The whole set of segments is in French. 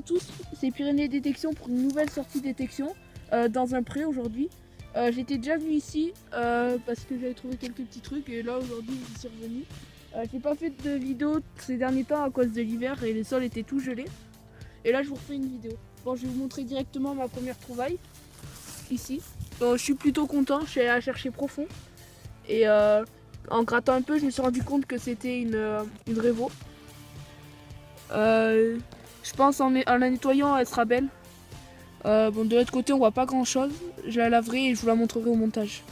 à tous, c'est Pyrénées Détection pour une nouvelle sortie détection dans un pré aujourd'hui. J'étais déjà venu ici parce que j'avais trouvé quelques petits trucs et là aujourd'hui j'y suis revenu. J'ai pas fait de vidéo ces derniers temps à cause de l'hiver et les sols étaient tout gelés. Et là je vous refais une vidéo. Bon, je vais vous montrer directement ma première trouvaille ici. Bon, je suis plutôt content, je suis allé la chercher profond et en grattant un peu je me suis rendu compte que c'était une Revo. Je pense en la nettoyant elle sera belle. Bon, de l'autre côté on voit pas grand chose. Je la laverai et je vous la montrerai au montage.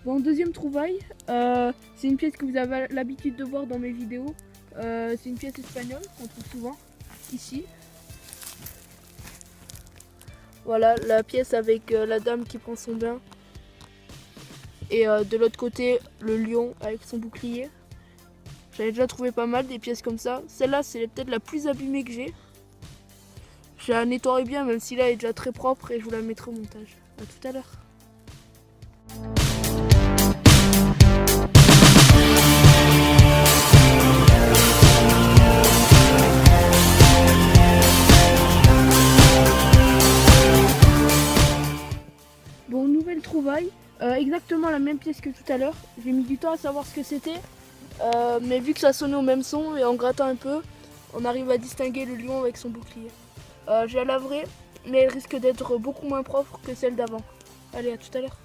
Bon, deuxième trouvaille, c'est une pièce que vous avez l'habitude de voir dans mes vidéos. C'est une pièce espagnole qu'on trouve souvent ici. Voilà la pièce avec la dame qui prend son bain. Et de l'autre côté, le lion avec son bouclier. J'avais déjà trouvé pas mal des pièces comme ça. Celle-là, c'est peut-être la plus abîmée que j'ai. Je la nettoierai bien, même si là elle est déjà très propre et je vous la mettrai au montage. A tout à l'heure. Bon, nouvelle trouvaille. Exactement la même pièce que tout à l'heure. J'ai mis du temps à savoir ce que c'était. Mais vu que ça sonnait au même son et en grattant un peu, on arrive à distinguer le lion avec son bouclier. Je la laverai, mais elle risque d'être beaucoup moins propre que celle d'avant. Allez, à tout à l'heure.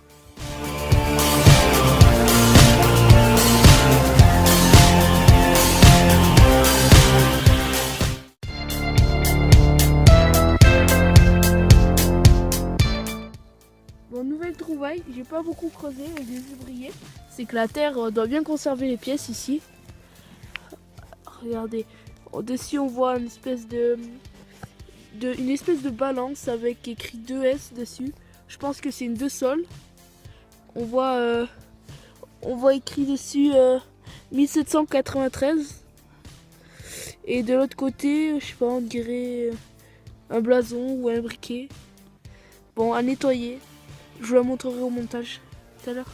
Bon, nouvelle trouvaille, j'ai pas beaucoup creusé, mais j'ai vu briller. C'est que la terre doit bien conserver les pièces ici. Regardez, au-dessus on voit une espèce de balance avec écrit 2S dessus. Je pense que c'est une 2 sol. On voit écrit dessus 1793. Et de l'autre côté, je sais pas, on dirait un blason ou un briquet. Bon, à nettoyer. Je vous la montrerai au montage tout à l'heure.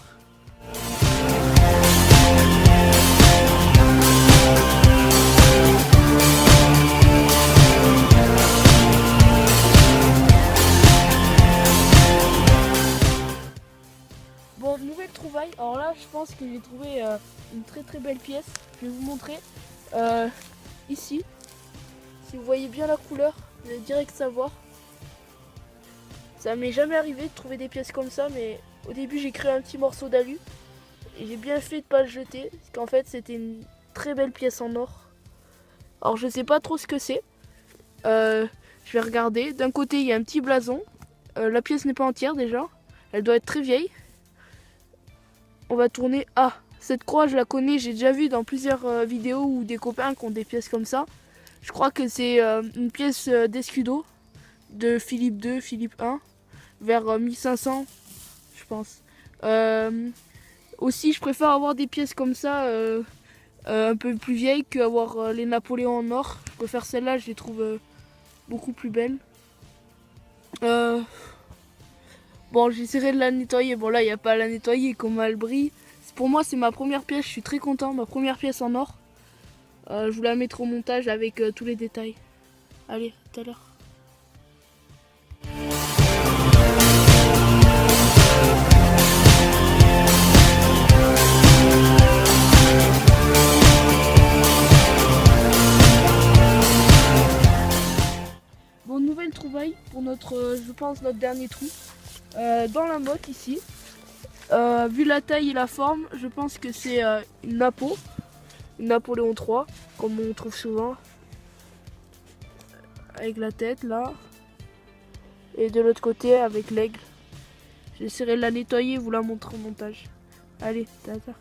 Bon, nouvelle trouvaille. Alors là, je pense que j'ai trouvé une très belle pièce. Je vais vous montrer ici. Si vous voyez bien la couleur, vous allez direct savoir. Ça m'est jamais arrivé de trouver des pièces comme ça, mais au début j'ai créé un petit morceau d'alu et j'ai bien fait de pas le jeter, parce qu'en fait c'était une très belle pièce en or. Alors je sais pas trop ce que c'est. Je vais regarder. D'un côté il y a un petit blason. La pièce n'est pas entière déjà. Elle doit être très vieille. On va tourner. Ah, cette croix je la connais, j'ai déjà vu dans plusieurs vidéos ou des copains qui ont des pièces comme ça. Je crois que c'est une pièce d'Escudo de Philippe II, Philippe I, vers 1500, je pense. Aussi, je préfère avoir des pièces comme ça, un peu plus vieilles, qu'avoir les Napoléons en or. Je préfère celle-là, je les trouve beaucoup plus belles. Bon, j'essaierai de la nettoyer. Bon, là, il n'y a pas à la nettoyer, comme elle brille. Pour moi, c'est ma première pièce, je suis très content. Ma première pièce en or. Je vous la mettrai au montage avec tous les détails. Allez, à tout à l'heure. Bon, nouvelle trouvaille pour je pense, notre dernier trou. Dans la motte ici. Vu la taille et la forme, je pense que c'est une Napo. Une Napoléon III, comme on trouve souvent. Avec la tête là. Et de l'autre côté avec l'aigle. J'essaierai de la nettoyer et vous la montrer au montage. Allez, d'accord.